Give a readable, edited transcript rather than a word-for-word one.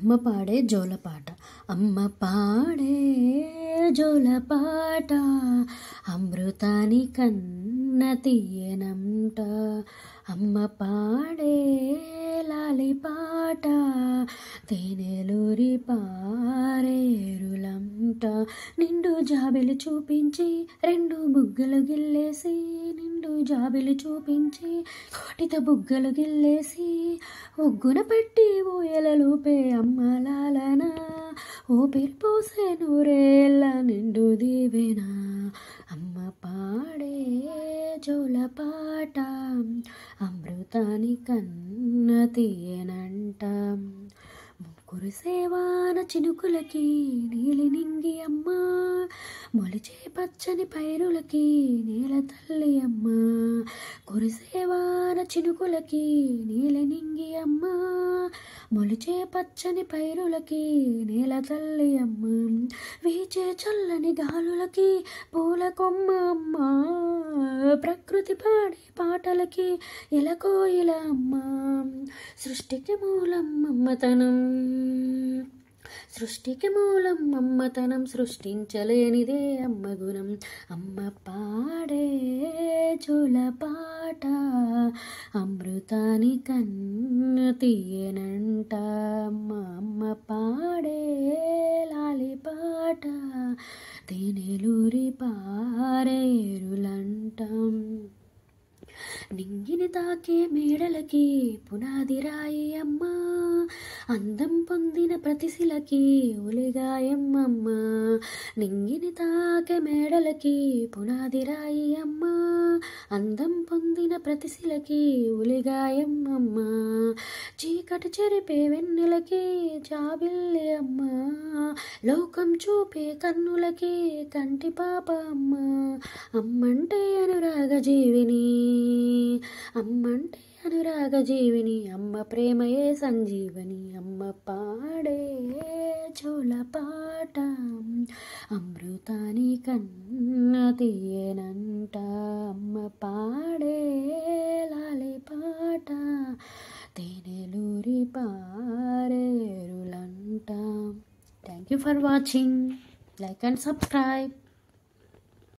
అమ్మ పాడే జోలపాట. అమ్మ పాడే జోలపాట అమృతాని కన్న తీయనంట. అమ్మ పాడే లాలిపాట తేనెలూరి పారేరులంట. నిండు జాబిలి చూపించి రెండు బుగ్గలు గిల్లేసి, నిండు జాబిలి చూపించి కోటిత బుగ్గలు గిల్లేసి, ఒగ్గున పెట్టి ఊయలలోపే అమ్మ లాలన, ఊపిరి పోసే నూరేళ్ళ నిండు దీవెనా. అమ్మ పాడే జోలపాట అమృతాని కన్న తీయనంట. కురిసేవాన చినుకులకి నీలి నింగి అమ్మ, మొలిచే పచ్చని పైరులకి నేల తల్లి అమ్మ. కురిసేవాన చినుకులకి నీలి నింగి అమ్మ, మొలిచే పచ్చని పైరులకి నేల తల్లి అమ్మ. వీచే చల్లని గాలులకి పూల కొమ్మ అమ్మ, ప్రకృతి పాడే పాటలకి ఎలకోయిల అమ్మ. సృష్టికి మూలం అమ్మతనం, సృష్టికి మూలం అమ్మతనం, సృష్టించలేనిదే అమ్మ గుణం. అమ్మ పాడే జోలపాట అమృతాని కన్న తీయనంట. అమ్మ పాడే లాలిపాట తేనెలూరి పారేరులంట. నింగిని తాకే మేడలకి పునాది రాయి అమ్మ, అందం పొందిన ప్రతిశిలకి ఉలిగాయమ్మమ్మ. నింగిని తాకే మేడలకి పునాది రాయి అమ్మ, అందం పొందిన ప్రతిశిలకి ఉలిగాయమ్మమ్మ. చీకటి చెరిపే వెన్నెలకి జాబిల్లి అమ్మ, లోకం చూపే కన్నులకి కంటి పాప అమ్మ. అమ్మంటే అనురాగ జీవిని, అమ్మంటే అనురాగ జీవిని, అమ్మ ప్రేమయే సంజీవని. అమ్మ పాడే జోలపాట అమృతాని కన్న తీయనంట. అమ్మ పాడే లాలిపాట తేనెలూరి పారేరులంట. Thank you for watching. Like and subscribe.